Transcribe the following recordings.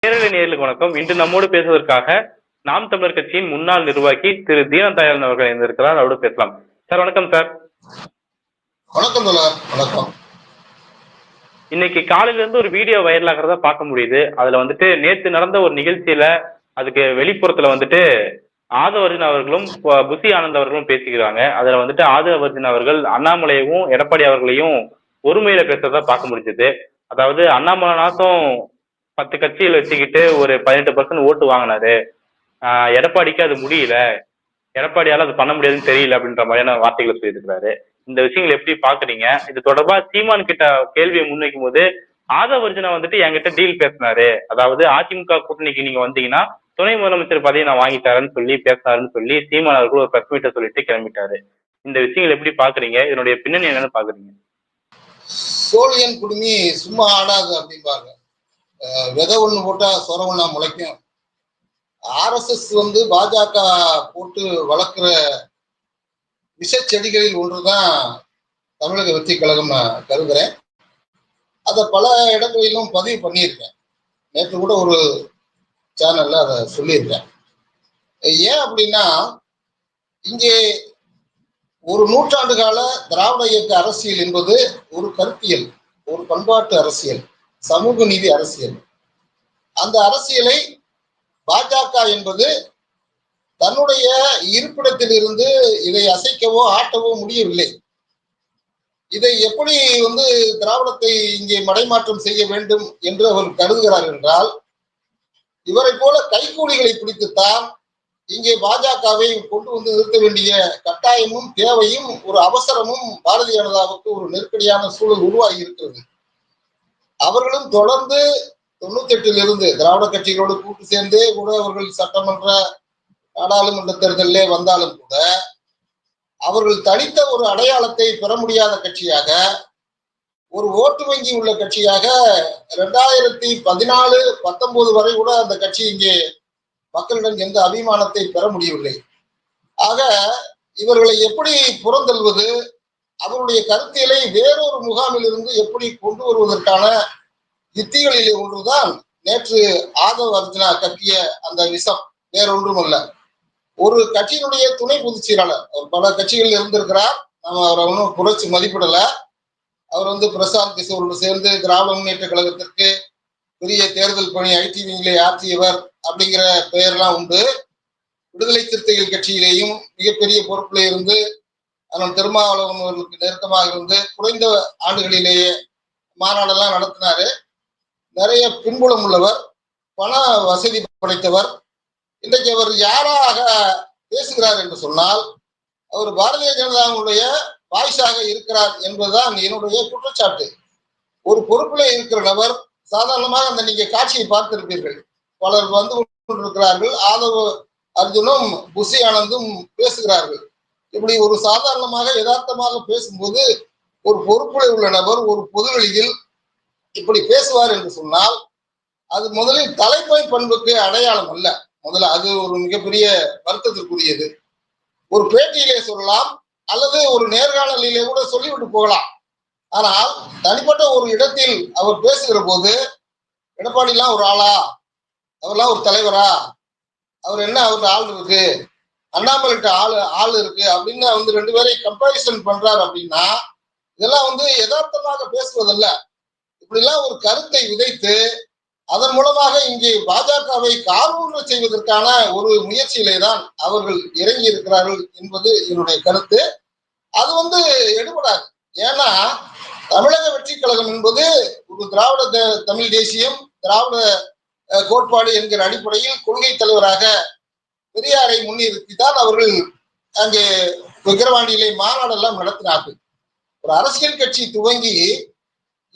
நேயர்களுக்கு வணக்கம். இன்று நம்மோடு பேசுவதற்காக நாம் தமிழர் கட்சியின் முன்னாள் நிர்வாகி திரு தீனதயாளன் அவர்கள் இருந்திருக்கிறார். அவரோடு பேசலாம். சார் வணக்கம் சார். வணக்கம் வணக்கம். இன்னைக்கு காலையில இருந்து ஒரு வீடியோ வைரல் ஆகிறத பார்க்க முடியுது. அதுல வந்துட்டு நேற்று நடந்த ஒரு நிகழ்ச்சியில அதுக்கு வெளிப்புறத்துல வந்துட்டு ஆதவர்ஜன் அவர்களும் புசி ஆனந்த் அவர்களும் பேசிக்கிறாங்க. அதுல வந்துட்டு ஆதவர்ஜன் அவர்கள் அண்ணாமலையவும் எடப்பாடி அவர்களையும் ஒருமையில பேசுறதா பார்க்க முடிஞ்சது. அதாவது அண்ணாமலை நாசம் 10 கட்சிகள் வச்சுக்கிட்டு ஒரு 18% ஓட்டு வாங்கினாரு. எடப்பாடிக்கு அது முடியல, எடப்பாடியால அது பண்ண முடியாதுன்னு தெரியல அப்படின்ற மாதிரியான வார்த்தைகளை சொல்லியிருக்கிறாரு. இந்த விஷயங்களை எப்படி பாக்குறீங்க? இது தொடர்பா சீமான் கிட்ட கேள்வியை முன்வைக்கும் போது ஆதவர்ஜனா வந்துட்டு என்கிட்ட டீல் பேசினாரு, அதாவது அதிமுக கூட்டணிக்கு நீங்க வந்தீங்கன்னா துணை முதலமைச்சர் பதவியை நான் வாங்கி தரேன்னு சொல்லி பேசினாருன்னு சொல்லி சீமான் அவர்கள் ஒரு பிரஸ் மீட்டை சொல்லிட்டு கிளம்பிட்டாரு. இந்த விஷயங்களை எப்படி பாக்குறீங்க? இதனுடைய பின்னணி என்னன்னு பாக்குறீங்க? சோழியன் குடுமி சும்மா ஆடாது அப்படிம்பாங்க. விதை ஒண்ணு போட்டா சொர ஒண்ணா முளைக்கும். RSS பாஜக போட்டு வளர்க்கிற விஷ செடிகளில் ஒன்றுதான் தமிழக வெற்றி கழகம் நான் கருதுறேன். அதை பல இடங்களிலும் பதிவு பண்ணியிருக்கேன். நேற்று கூட ஒரு சேனல்ல அதை சொல்லியிருக்கேன். ஏன் அப்படின்னா, இங்கே ஒரு நூற்றாண்டு கால திராவிட இயக்க அரசியல் என்பது ஒரு கருத்தியல், ஒரு பண்பாட்டு அரசியல், சமூக நீதி அரசியல். அந்த அரசியலை பாஜக என்பது தன்னுடைய இருப்பிடத்தில் இருந்து இதை அசைக்கவோ ஆட்டவோ முடியவில்லை. இதை எப்படி திராவிடத்தை இங்கே மடைமாற்றம் செய்ய வேண்டும் என்று அவர் கருதுகிறார் என்றால், இவரை போல கைக்கூலிகளை பிடித்துத்தான் இங்கே பாஜகவை கொண்டு நிறுத்த வேண்டிய கட்டாயமும் தேவையும் ஒரு அவசரமும் பாரதிய ஜனதாவுக்கு ஒரு நெருக்கடியான சூழல் உருவாகி இருக்கிறது. அவர்களும் தொடர்ந்து 98 இருந்து திராவிட கட்சிகளோடு கூட்டு சேர்ந்தே கூட அவர்கள் சட்டமன்ற நாடாளுமன்ற தேர்தலிலே வந்தாலும் கூட அவர்கள் தனித்த ஒரு அடையாளத்தை பெற முடியாத கட்சியாக, ஒரு ஓட்டு வங்கி உள்ள கட்சியாக 2014, 19 வரை கூட அந்த கட்சி இங்கே மக்களிடம் எந்த அபிமானத்தை பெற முடியவில்லை. ஆக இவர்களை எப்படி புறந்தள்ளுவது, அவருடைய கருத்தியலை வேறொரு முகாமில் இருந்து எப்படி கொண்டு வருவதற்கான யுத்திகளிலே ஒன்றுதான் நேற்று ஆதவ் அர்ஜுனா கட்டிய அந்த விஷம், வேறொன்றும் அல்ல. ஒரு கட்சியினுடைய துணை பொதுச் செயலாளர், அவர் பல கட்சிகளில் இருந்திருக்கிறார். நம்ம அவரை ஒன்றும் குறைச்சி மதிப்பிடல. அவர் பிரசாந்த் கிஷோரோடு சேர்ந்து திராவிட முன்னேற்ற கழகத்திற்கு பெரிய தேர்தல் பணி ஐடி விங்கிலே ஆற்றியவர் அப்படிங்கிற பெயர்லாம் உண்டு. விடுதலை சிறுத்தைகள் கட்சியிலேயும் மிகப்பெரிய பொறுப்பில் இருந்து அண்ணன் திருமாவளவன் அவர்களுக்கு நெருக்கமாக இருந்து குறைந்த ஆண்டுகளிலேயே மாநாடெல்லாம் நடத்தினாரு. நிறைய பின்புலம் உள்ளவர், பண வசதி படைத்தவர். இன்றைக்கு அவர் யாராக பேசுகிறார் என்று சொன்னால், அவர் பாரதிய ஜனதாவுடைய வாய்ஸாக இருக்கிறார் என்பதுதான் என்னுடைய குற்றச்சாட்டு. ஒரு பொறுப்பிலே இருக்கிற நபர் சாதாரணமாக அந்த நீங்க காட்சியை பார்த்திருப்பீர்கள், பலர் வந்து கொண்டிருக்கிறார்கள். ஆதவ் அர்ஜுனும் புசி ஆனந்தும் பேசுகிறார்கள். இப்படி ஒரு சாதாரணமாக யதார்த்தமாக பேசும்போது ஒரு பொறுப்புல உள்ள நபர் ஒரு பொதுவெளியில் இப்படி பேசுவார் என்று சொன்னால், அது முதலில் தலைமை பண்புக்கு அடையாளம் அல்ல. முதல்ல அது ஒரு மிகப்பெரிய வருத்தத்திற்குரியது. ஒரு பேட்டியிலே சொல்லலாம், அல்லது ஒரு நேர்காணலிலே கூட சொல்லிவிட்டு போகலாம். ஆனால் தனிப்பட்ட ஒரு இடத்தில் அவர் பேசுகிற போது, எடப்பாடிலாம் ஒரு ஆளா, அவர்லாம் ஒரு தலைவரா, அவர் என்ன அவருக்கு ஆள் இருக்கு, அண்ணாமலைகிட்ட ஆள் இருக்கு அப்படின்னு 2 பேரையும் கம்பேரிசன் பண்றாரு அப்படின்னா, இதெல்லாம் யதார்த்தமாக பேசுவதல்ல. இப்படிலாம் ஒரு கருத்தை விதைத்து அதன் மூலமாக இங்கே பாஜகவை காரூன்ற செய்வதற்கான ஒரு முயற்சியிலே தான் அவர்கள் இறங்கி இருக்கிறார்கள் என்பது என்னுடைய கருத்து. அது எடுபடாது. ஏன்னா தமிழக வெற்றி கழகம் என்பது ஒரு திராவிட தமிழ் தேசியம், திராவிட கோட்பாடு என்கிற அடிப்படையில் கொள்கை தலைவராக பெரியாரை முன்னிறுத்தித்தான் அவர்கள் அங்கே விக்கிரவாண்டியிலே மாநாடெல்லாம் நடத்தினார்கள். ஒரு அரசியல் கட்சி துவங்கி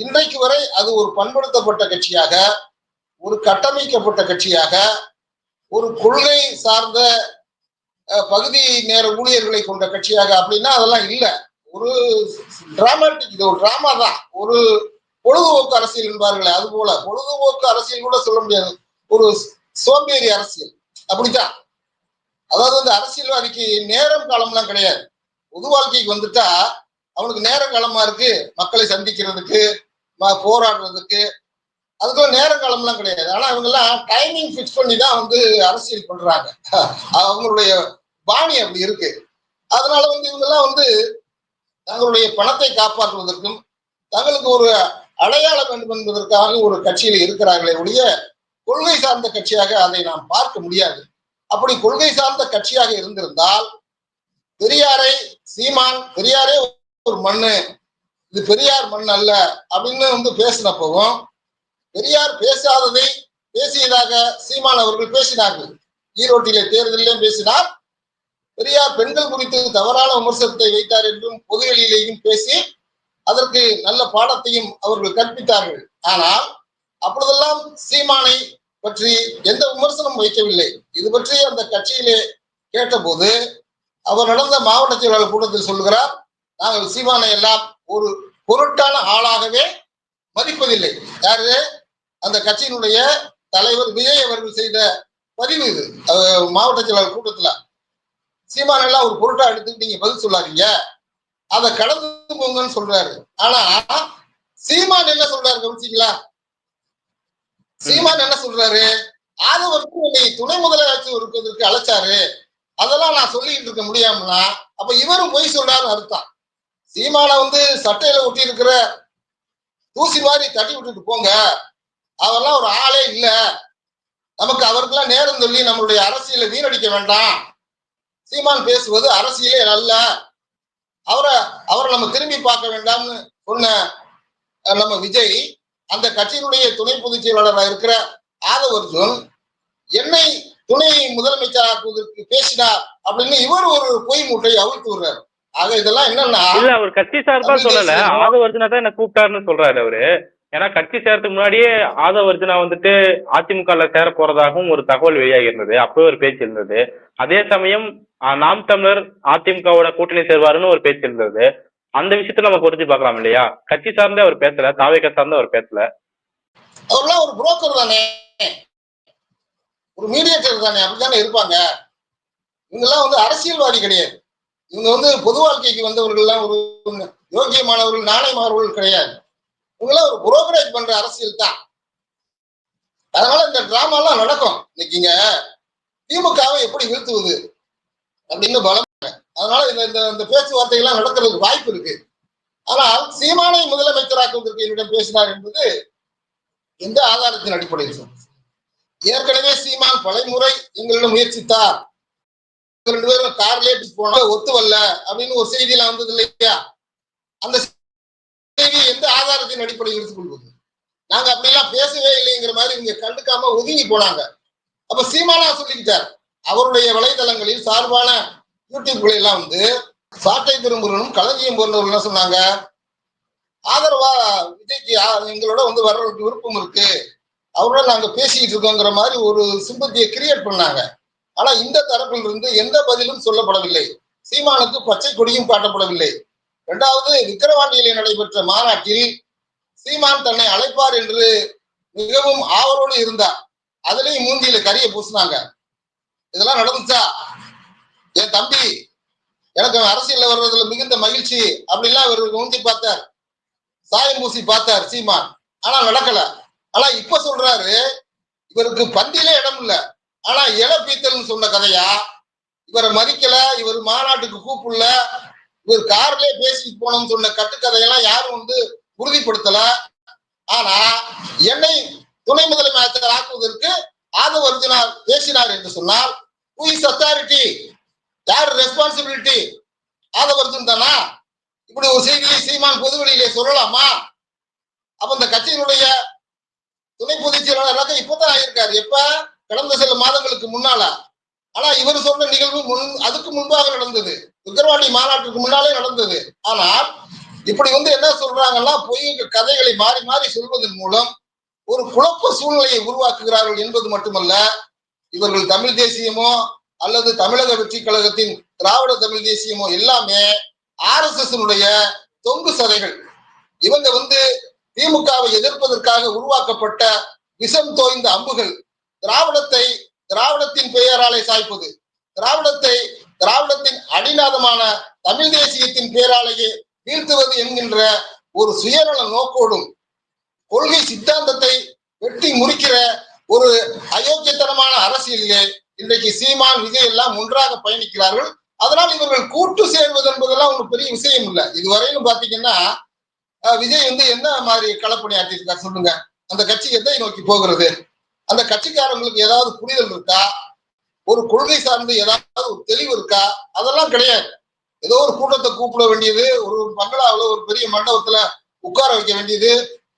இன்றைக்கு வரை அது ஒரு பண்படுத்தப்பட்ட கட்சியாக, ஒரு கட்டமைக்கப்பட்ட கட்சியாக, ஒரு கொள்கை சார்ந்த பகுதி நேர ஊழியர்களை கொண்ட கட்சியாக அப்படின்னா அதெல்லாம் இல்லை. ஒரு டிராமாட்டிக், இது ஒரு டிராமா தான். ஒரு பொழுதுபோக்கு அரசியல் என்பார்களே, அது போல பொழுதுபோக்கு அரசியல் கூட சொல்ல முடியாது, ஒரு சோம்பேறி அரசியல் அப்படித்தான். அதாவது இந்த அரசியல்வாதிக்கு நேரம் காலம்லாம் கிடையாது. பொது வாழ்க்கைக்கு வந்துட்டா அவனுக்கு நேர காலமா இருக்கு, மக்களை சந்திக்கிறதுக்கு, போராடுறதுக்கு. அதுக்குள்ள நேர காலம்லாம் கிடையாது. ஆனா இவங்க எல்லாம் டைமிங் ஃபிக்ஸ் பண்ணி தான் வந்து அரசியல் பண்றாங்க. அவங்களுடைய பாணி அப்படி இருக்கு. அதனால வந்து இவங்க எல்லாம் வந்து தங்களுடைய பணத்தை காப்பாற்றுவதற்கும் தங்களுக்கு ஒரு அடையாளம் வேண்டும் என்பதற்காக ஒரு கட்சியில் இருக்கிறார்களே ஒழிய கொள்கை சார்ந்த கட்சியாக அதை நாம் பார்க்க முடியாது. அப்படி கொள்கை சார்ந்த கட்சியாக இருந்திருந்தால் பெரியாரை சீமான் பெரியாரே ஒரு மண்ணு, இது பெரியார் மண் அல்ல அப்படின்னு வந்து பேசினப்பவும் பெரியார் பேசாததை பேசியதாக சீமான் அவர்கள் பேசினார்கள். ஈரோட்டிலே தேர்தலிலே பேசினார். பெரியார் பெண்கள் குறித்து தவறான விமர்சனத்தை வைத்தார் என்றும் பொதுவெளியிலேயும் பேசி அதற்கு நல்ல பாடத்தையும் அவர்கள் கற்பித்தார்கள். ஆனால் அப்பொழுதெல்லாம் சீமானை பற்றி எந்த விமர்சனம் வைக்கவில்லை. இது பற்றி அந்த கட்சியிலே கேட்டபோது அவர் நடந்த மாவட்ட செயலாளர் கூட்டத்தில் சொல்லுகிறார், நாங்கள் சீமானை எல்லாம் ஒரு பொருட்டான ஆளாகவே மதிப்பதில்லை. யாரு? அந்த கட்சியினுடைய தலைவர் விஜய் அவர்கள் செய்த பதிவு இது. மாவட்ட செயலாளர் கூட்டத்துல சீமான் எல்லாம் ஒரு பொருட்டா எடுத்துட்டு நீங்க பதில் சொல்லாதீங்க, அதை கடந்து போங்கன்னு சொல்றாரு. ஆனா சீமான் என்ன சொல்றாரு கவனிச்சீங்களா? சீமான் என்ன சொல்றாரு? ஆதவருக்கு நீ துணை முதலமைச்சர் இருப்பதற்கு அழைச்சாரு, அதெல்லாம் நான் சொல்லிட்டு இருக்க முடியாமனா அப்ப இவரும் பொய் சொல்றாரு அர்த்தம். சீமானை வந்து சட்டையில ஒட்டி இருக்கிற தூசி மாதிரி தட்டி விட்டுட்டு போங்க, அவரெல்லாம் ஒரு ஆளே இல்ல, நமக்கு அவருக்கெல்லாம் நேரம் சொல்லி நம்மளுடைய அரசியலை வீணடிக்க வேண்டாம், சீமான் பேசுவது அரசியலே அல்ல, அவரை நம்ம திரும்பி பார்க்க வேண்டாம்னு சொன்ன நம்ம விஜய் அந்த கட்சியினுடைய துணை பொதுச் செயலாளராக இருக்கிற ஆதவர்ஜுன் என்னை துணை முதலமைச்சராக்குவதற்கு பேசினார் அப்படின்னு இவர் ஒரு பொய் மூட்டையை அவிழ்த்து விடுறாரு. ஆக இதெல்லாம் என்னன்னா இல்ல அவர் கட்சி சார்பா சொல்லல, ஆதவர்ஜுனா தான் என்ன கூப்பிட்டாருன்னு சொல்றாரு அவரு. ஏன்னா கட்சி சேர்றதுக்கு முன்னாடியே ஆதவர்ஜுனா வந்துட்டு அதிமுக சேர போறதாகவும் ஒரு தகவல் வெளியாகி இருந்தது, அப்பவே ஒரு பேச்சு இருந்தது. அதே சமயம் நாம் தமிழர் அதிமுகவோட கூட்டணி சேர்வாருன்னு ஒரு பேச்சு இருந்தது. அந்த விஷயத்த நம்ம குறிச்சு பார்க்கலாம் இல்லையா? கட்சி சார்ந்தே அவர் பேசல, தாவேக சார்ந்த அவர் பேசல. அவர்லாம் ஒரு புரோக்கர் தானே, ஒரு மீடியேட்டர் தானே, அப்படித்தானே இருப்பாங்க. இவங்கெல்லாம் வந்து அரசியல்வாதி கிடையாது. இவங்க வந்து பொது வாழ்க்கைக்கு வந்தவர்கள்லாம் ஒரு யோகியமானவர்கள் நாணயமானவர்கள் கிடையாது. இவங்கெல்லாம் ஒரு புரோக்கரேஜ் பண்ற அரசியல் தான். அதனால இந்த டிராமா எல்லாம் நடக்கும். இன்னைக்கு இங்க திமுகவை எப்படி வீழ்த்துவது அப்படின்னு பலம். அதனால இந்த பேச்சுவார்த்தைகள்லாம் நடக்கிறதுக்கு வாய்ப்பு இருக்கு. ஆனால் சீமானை முதலமைச்சராக்குவதற்கு என்னிடம் பேசினார் என்பது எந்த ஆதாரத்தின் அடிப்படையில் சொல்றது? ஏற்கனவே சீமான் பலமுறை எங்களிடம் முயற்சித்தார், 2 பேரும் கார்லேயே போனா ஒத்து வரல அப்படின்னு ஒரு செய்தியெல்லாம் வந்தது இல்லையா? அந்த செய்தி எந்த ஆதாரத்தின் அடிப்படையில் எடுத்துக்கொள்வது? நாங்க அப்படிலாம் பேசவே இல்லைங்கிற மாதிரி இவங்க கண்டுக்காம ஒதுங்கி போனாங்க. அப்ப சீமானா சொல்லிக்கிட்டார். அவருடைய வலைதளங்களில் சார்பான யூடியூப்களை எல்லாம் வந்து சாட்டை பெரும்பொருளும் களஞ்சியம் போன்றவர்கள் என்ன சொன்னாங்க, ஆதரவா விஜய்க்கு எங்களோட வந்து வர்றதுக்கு விருப்பம் இருக்கு, அவரோட நாங்க பேசிக்கிட்டு இருக்கோங்கிற மாதிரி ஒரு சிம்பத்தியை கிரியேட் பண்ணாங்க. ஆனா இந்த தரப்பில் இருந்து எந்த பதிலும் சொல்லப்படவில்லை. சீமானுக்கு பச்சை கொடியும் காட்டப்படவில்லை. 2வது விக்கிரவாண்டியிலே நடைபெற்ற மாநாட்டில் சீமான் தன்னை அழைப்பார் என்று மிகவும் ஆவலோடு இருந்தார். அதுலயும் மூஞ்சியில கரிய பூசினாங்க. இதெல்லாம் நடந்துச்சா? என் தம்பி எனக்கு அரசியல்ல வர்றதுல மிகுந்த மகிழ்ச்சி அப்படின்லாம் இவர் மூஞ்சி பார்த்தார், சாயம் பூசி பார்த்தார் சீமான். ஆனா நடக்கல. ஆனா இப்ப சொல்றாரு இவருக்கு பந்தியில இடம் இல்ல, ஆனா இழப்பீத்தல் சொன்ன கதையா? இவரை மதிக்கல, இவர் மாநாட்டுக்கு கூப்பிடல, இவர் கார்லயே பேசிட்டு போனோம்னு சொன்ன கட்டுக்கதையெல்லாம் யாரும் வந்து உறுதிப்படுத்தல. ஆனா என்னை துணை முதலமைச்சர் ஆக்குவதற்கு ஆதவர்ஜுனா பேசினார் என்று சொன்னால் who is authority? யார் ரெஸ்பான்சிபிலிட்டி? ஆதவர்ஜுன் தானா? இப்படி ஒரு செய்தியை சீமான் பொதுவெளியிலே சொல்லலாமா? அப்ப இந்த கட்சியினுடைய துணை பொதுச் செயலாளராக இப்பதான் ஆயிருக்காரு. எப்ப? கடந்த சில மாதங்களுக்கு முன்னால. ஆனா இவர் சொன்ன நிகழ்வு அதுக்கு முன்பாக நடந்தது, விக்கிரவாண்டி மாநாட்டுக்கு முன்னாலே நடந்தது. ஆனால் இப்படி வந்து என்ன சொல்றாங்கன்னா பொய் கதைகளை மாறி மாறி சொல்வதன் மூலம் ஒரு குழப்ப சூழ்நிலையை உருவாக்குகிறார்கள் என்பது மட்டுமல்ல, இவர்கள் தமிழ் தேசியமோ அல்லது தமிழக வெற்றி கழகத்தின் திராவிட தமிழ் தேசியமோ எல்லாமே RSS தொங்கு சதைகள். இவங்க வந்து திமுகவை எதிர்ப்பதற்காக உருவாக்கப்பட்ட விஷம் தோய்ந்த அம்புகள். திராவிடத்தின் பெயராலே சாய்ப்பது, திராவிடத்தின் அடிநாதமான தமிழ் தேசியத்தின் பெயராலேயே வீழ்த்துவது என்கின்ற ஒரு சுயநல நோக்கோடும் கொள்கை சித்தாந்தத்தை வெட்டி முறிக்கிற ஒரு அயோக்கியத்தனமான அரசியலிலே இன்றைக்கு சீமான், விஜய் எல்லாம் ஒன்றாக பயணிக்கிறார்கள். அதனால் இவர்கள் கூட்டு சேர்வது என்பதெல்லாம் ஒரு பெரிய விஷயம் இல்லை. இதுவரையிலும் பாத்தீங்கன்னா விஜய் என்ன மாதிரி களப்பணி இருக்கார் சொல்லுங்க. அந்த கட்சி எதை நோக்கி போகிறது? அந்த கட்சிக்காரங்களுக்கு ஏதாவது புரிதல் இருக்கா? ஒரு கொள்கை சார்ந்து ஏதாவது ஒரு தெளிவு இருக்கா? அதெல்லாம் கிடையாது. ஏதோ ஒரு கூட்டத்தை கூப்பிட வேண்டியது, ஒரு பங்களாவில் ஒரு பெரிய மண்டபத்துல உட்கார வைக்க வேண்டியது,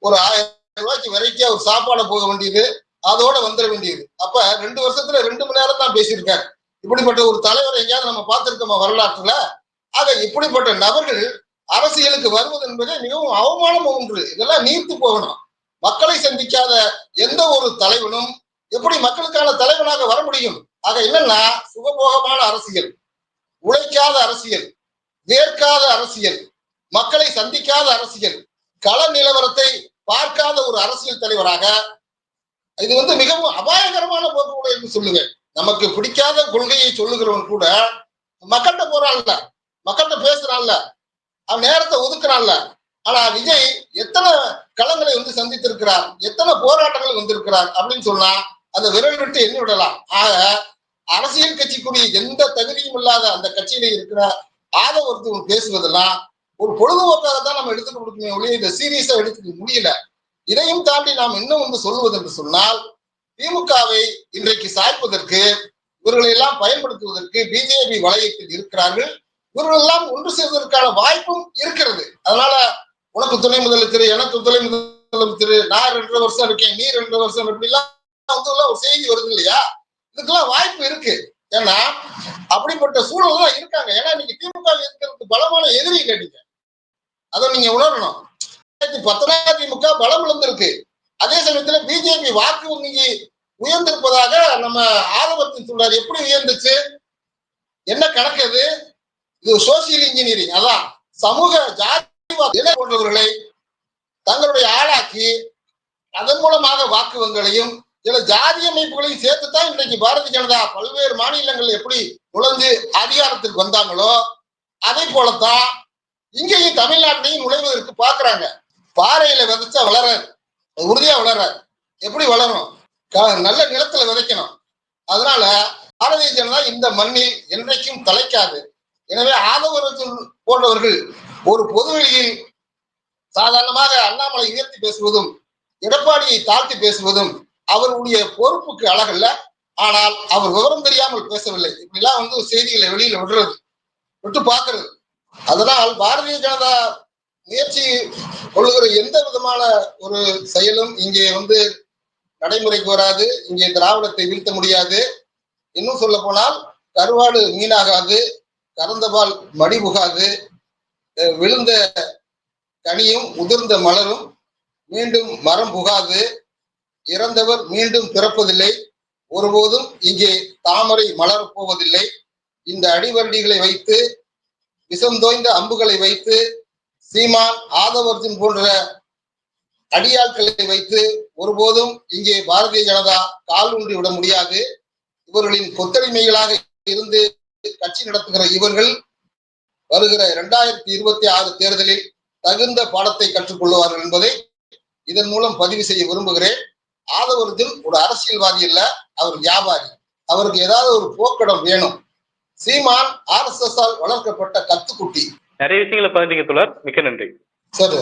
ஒரு 1000 ரூபாய்க்கு வரைக்கும் ஒரு சாப்பாடை போக வேண்டியது, அதோட வந்துட வேண்டியது. அப்ப 2 வருஷத்துல 2 மணி நேரம் தான் பேசியிருக்காரு. இப்படிப்பட்ட ஒரு தலைவர் எங்கேயாவது நம்ம பார்த்திருக்கோமா வரலாற்றுல? ஆக இப்படிப்பட்ட நபர்கள் அரசியலுக்கு வருவது என்பது மிகவும் அவமானம் ஒன்று. இதெல்லாம் நீர்த்து போகணும். மக்களை சந்திக்காத எந்த ஒரு தலைவனும் எப்படி மக்களுக்கான தலைவனாக வர முடியும்? ஆக என்னன்னா, சுகபோகமான அரசியல், உழைக்காத அரசியல், வேர்க்காத அரசியல், மக்களை சந்திக்காத அரசியல், கள நிலவரத்தை பார்க்காத ஒரு அரசியல் தலைவராக இது மிகவும் அபாயகரமான போக்கு என்று சொல்லுவேன். நமக்கு பிடிக்காத கொள்கையை சொல்லுகிறவன் கூட மக்கள்கிட்ட போறான்ல, மக்கள்கிட்ட பேசுறான்ல, அவன் நேரத்தை ஒதுக்குறான்ல. ஆனா விஜய் எத்தனை களங்களை சந்தித்திருக்கிறார், எத்தனை போராட்டங்கள் வந்திருக்கிறார் அப்படின்னு சொன்னா அதை விரல் விட்டு எண்ணி விடலாம். ஆக அரசியல் கட்சிக்குரிய எந்த தகுதியும் இல்லாத அந்த கட்சியில இருக்கிற ஆதவர்த்தவன் பேசுவதெல்லாம் ஒரு பொழுதுபோக்காக தான் நம்ம எடுத்துக்க முடியுமே ஒழிய இதை சீரியஸா எடுத்துக்க முடியல. இதையும் தாண்டி நாம் இன்னும் சொல்லுவது என்று சொன்னால், திமுகவை இன்றைக்கு சாய்ப்பதற்கு, இவர்களை எல்லாம் பயன்படுத்துவதற்கு பிஜேபி வளையத்தில் இருக்கிறார்கள். இவர்கள் எல்லாம் ஒன்று சேர்வதற்கான வாய்ப்பும் இருக்கிறது. அதனால உனக்கு துணை முதலமைச்சர், எனக்கு துணை முதலமைச்சர், நான் 2 வருஷம் இருக்கேன், நீ 2 வருஷம், இப்படிலாம் ஒரு செய்தி வருது இல்லையா? இதுக்கெல்லாம் வாய்ப்பு இருக்கு. ஏன்னா அப்படிப்பட்ட சூழல் தான் இருக்காங்க. ஏன்னா இன்னைக்கு திமுக இருக்கிறதுக்கு பலமான எதிரி கேட்டீங்க, அதை நீங்க உணரணும். 2019 திமுக பலம் இழந்திருக்கு. அதே சமயத்துல பிஜேபி வாக்கு வங்கி உயர்ந்திருப்பதாக நம்ம ஆதவத்தின் சொல்றாரு. எப்படி உயர்ந்துச்சு? என்ன கணக்கு? இது சோசியல் இன்ஜினியரிங். அதான் சமூக ஜாதிவாத போன்றவர்களை தங்களுடைய ஆளாக்கி அதன் மூலமாக வாக்கு வங்களையும் சில ஜாதி அமைப்புகளையும் சேர்த்துதான் இன்றைக்கு பாரதிய ஜனதா பல்வேறு மாநிலங்கள் எப்படி நுழைஞ்சு அதிகாரத்துக்கு வந்தாங்களோ அதே போலத்தான் இங்கேயும் தமிழ்நாட்டிலையும் நுழைவதற்கு பாக்குறாங்க. பாறையில விதைச்சா வளராது, உறுதியா வளராது. எப்படி வளரும்? நல்ல நிலத்துல விதைக்கணும். அதனால பாரதிய ஜனதா இந்த மண்ணில் என்றைக்கும் தலைக்காது. எனவே ஆதவர்கள் போன்றவர்கள் ஒரு பொதுவெளியில் சாதாரணமாக அண்ணாமலை உயர்த்தி பேசுவதும் எடப்பாடியை தாழ்த்தி பேசுவதும் அவருடைய பொறுப்புக்கு அழகல்ல. ஆனால் அவர் விவரம் தெரியாமல் பேசவில்லை. இப்படிலாம் செய்திகளை வெளியில விட்டு பார்க்கிறது. அதனால் பாரதிய ஜனதா முயற்சி கொள்ளுகிற எந்த விதமான ஒரு செயலும் இங்கே நடைமுறைக்கு வராது. இங்கே திராவிடத்தை வீழ்த்த முடியாது. இன்னும் சொல்ல போனால் கருவாடு மீனாகாது, கறந்தபால் மடி புகாது, விழுந்த கனியும் உதிர்ந்த மலரும் மீண்டும் மரம் புகாது, இறந்தவர் மீண்டும் பிறப்பதில்லை, ஒருபோதும் இங்கே தாமரை மலரப் போவதில்லை. இந்த அடிவண்டிகளை வைத்து, விஷம் தோய்ந்த அம்புகளை வைத்து, சீமான், ஆதவர்ஜன் போன்ற அடியாட்களை வைத்து ஒருபோதும் இங்கே பாரதிய ஜனதா கால் ஊன்றி விட முடியாது. இவர்களின் கொத்தடிமைகளாக இருந்து கட்சி நடத்துகிற இவர்கள் வருகிற 2026 தேர்தலில் தகுந்த பாடத்தை கற்றுக்கொள்வார்கள் என்பதை இதன் மூலம் பதிவு செய்ய விரும்புகிறேன். ஆதவர்ஜன் ஒரு அரசியல்வாதி அல்ல, அவர் வியாபாரி. அவருக்கு ஏதாவது ஒரு போக்கடம் வேணும். சீமான் RSS ஆல் வளர்க்கப்பட்ட கத்துக்குட்டி. நிறைய விஷயங்களை பகிர்ந்தீங்க தோழர், மிக்க நன்றி. சரி.